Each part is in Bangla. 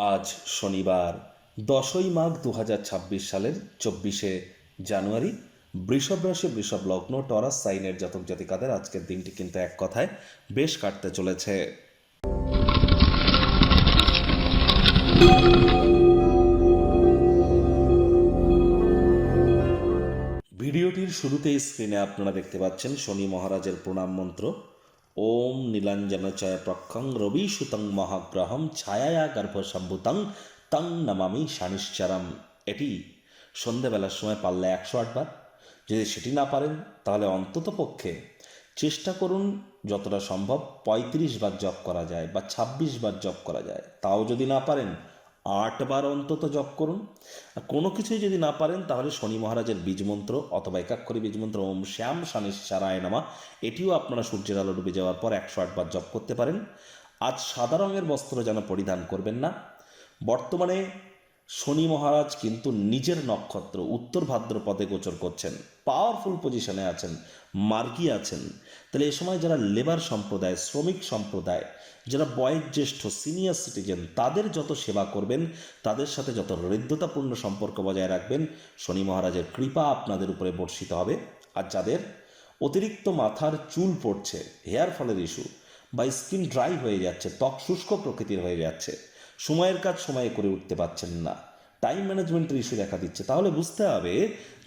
আজ শনিবার 10ই মাঘ 2026 সালের 24শে জানুয়ারি। বৃষভ রাশি, বৃষভ লগ্ন, টরাস সাইনের জাতক জাতিকাদের আজকের দিনটি কিন্তু এক কথায় বেশ কাটতে চলেছে। ভিডিওটির শুরুতেই স্ক্রিনে আপনারা দেখতে পাচ্ছেন শনি মহারাজের প্রণাম মন্ত্র। ওম নীলাঞ্জনচয় প্রক্ষং রবি সুতং মহাগ্রহম ছায়া গর্ভসম্ভূতং তং নমামি শানিশ্চরম। এটি সন্ধেবেলার সময় পারলে 108 বার, যদি সেটি না পারেন তাহলে অন্তত পক্ষে চেষ্টা করুন যতটা সম্ভব 35 বার জপ করা যায় বা 26 বার জপ করা যায়। তাও যদি না পারেন 8 বার অন্তত জপ করুন। আর কোনো কিছুই যদি না পারেন তাহলে শনি মহারাজের বীজমন্ত্র অথবা একাক্ষরী বীজমন্ত্র ওম শ্যাম শানিশ্চারায় নমঃ, এটিও আপনারা সূর্যের আলো ডুবে যাওয়ার পর 108 বার জপ করতে পারেন। আজ সাদা রঙের বস্ত্র যেন পরিধান করবেন না। বর্তমানে শনি মহারাজ কিন্তু নিজের নক্ষত্র উত্তর ভাদ্রপদে গোচর করছেন, পাওয়ারফুল পজিশনে আছেন, মার্গী আছেন। তাহলে এ সময় যারা লেবার সম্প্রদায়, শ্রমিক সম্প্রদায়, যারা বয়োজ্যেষ্ঠ সিনিয়র সিটিজেন, তাদের যত সেবা করবেন, তাদের সাথে যত হৃদ্যতাপূর্ণ সম্পর্ক বজায় রাখবেন, শনি মহারাজের কৃপা আপনাদের উপরে বর্ষিত হবে। আর যাদের অতিরিক্ত মাথার চুল পড়ছে, হেয়ার ফলের ইস্যু, বা স্কিন ড্রাই হয়ে যাচ্ছে, ত্বক শুষ্ক প্রকৃতির হয়ে যাচ্ছে, সময়ের কাজ সময়ে করে উঠতে পারছেন না, টাইম ম্যানেজমেন্টের ইস্যু দেখা দিচ্ছে, তাহলে বুঝতে হবে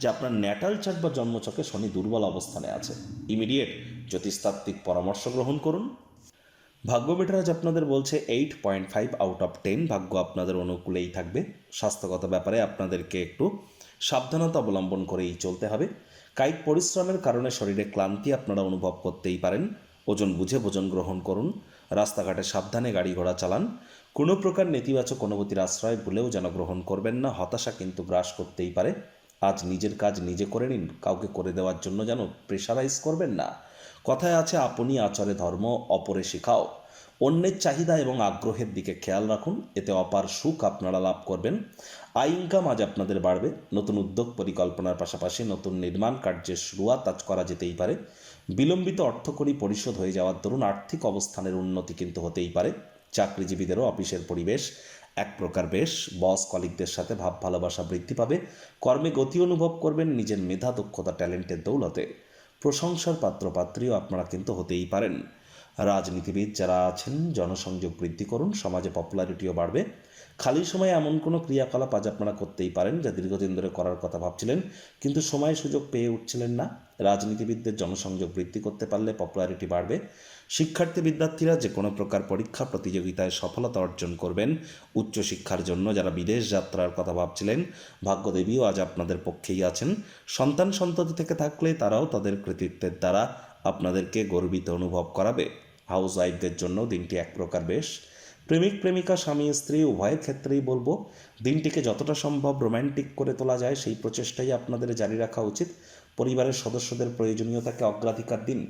যে আপনার ন্যাটাল চার্ট বা জন্মছকে শনি দুর্বল অবস্থানে আছে। ইমিডিয়েট জ্যোতিষতাত্ত্বিক পরামর্শ গ্রহণ করুন। ভাগ্য মিটার আজ আপনাদের বলছে 8.5 আউট অফ 10। ভাগ্য আপনাদের অনুকূলেই থাকবে। স্বাস্থ্যগত ব্যাপারে আপনাদেরকে একটু সাবধানতা অবলম্বন করেই চলতে হবে। কায়িক পরিশ্রমের কারণে শরীরে ক্লান্তি আপনারা অনুভব করতেই পারেন। ওজন বুঝে ভোজন গ্রহণ করুন। রাস্তাঘাটে সাবধানে গাড়ি ঘোড়া চালান। কোনো প্রকার নেতিবাচক অনুভূতির আশ্রয় ভুলেও যেন গ্রহণ করবেন না। হতাশা কিন্তু গ্রাস করতেই পারে। আজ নিজের কাজ নিজে করে নিন, কাউকে করে দেওয়ার জন্য যেন প্রেশারাইজ করবেন না। কথায় আছে, আপনি আচরে ধর্ম অপরে শিখাও। অন্যের চাহিদা এবং আগ্রহের দিকে খেয়াল রাখুন, এতে অপার সুখ আপনারা লাভ করবেন। আয় ইনকাম আজ আপনাদের বাড়বে। নতুন উদ্যোগ পরিকল্পনার পাশাপাশি নতুন নির্মাণ কার্যের শুরুয়াত আজ করা যেতেই পারে। বিলম্বিত অর্থকরী পরিশোধ হয়ে যাওয়ার দরুন আর্থিক অবস্থানের উন্নতি কিন্তু হতেই পারে। চাকরিজীবীদেরও অফিসের পরিবেশ এক প্রকার বেশ। বস কলিগদের সাথে ভাব ভালোবাসা বৃদ্ধি পাবে। কর্মে গতি অনুভব করবেন নিজের মেধা, দক্ষতা, ট্যালেন্টের দৌলতে। প্রশংসার পাত্রপাত্রীও আপনারা কিন্তু হতেই পারেন। রাজনীতিবিদ যারা আছেন, জনসংযোগ বৃদ্ধি করুন, সমাজে পপুলারিটিও বাড়বে। খালি সময়ে এমন কোনো ক্রিয়াকলাপ আজ আপনারা করতেই পারেন যা দীর্ঘদিন ধরে করার কথা ভাবছিলেন কিন্তু সময় সুযোগ পেয়ে উঠছিলেন না। রাজনীতিবিদদের জনসংযোগ বৃদ্ধি করতে পারলে পপুলারিটি বাড়বে। শিক্ষার্থী বিদ্যার্থীরা যে কোনো প্রকার পরীক্ষা প্রতিযোগিতায় সফলতা অর্জন করবেন। উচ্চশিক্ষার জন্য যারা বিদেশ যাত্রার কথা ভাবছিলেন, ভাগ্যদেবীও আজ আপনাদের পক্ষেই আছেন। সন্তান সন্ততি থেকে থাকলে তারাও তাদের কৃতিত্বের দ্বারা আপনাদেরকে গর্বিত অনুভব করাবে। হাউস ওয়াইফদের জন্য দিনটি এক প্রকার বেশ। প্রেমিক প্রেমিকা, স্বামী স্ত্রী উভয়ের ক্ষেত্রেই বলবো, দিনটিকে যতটা সম্ভব রোম্যান্টিক করে তোলা যায় সেই প্রচেষ্টাই আপনাদের জারি রাখা উচিত। পরিবারের সদস্যদের প্রয়োজনীয়তাকে অগ্রাধিকার দিন।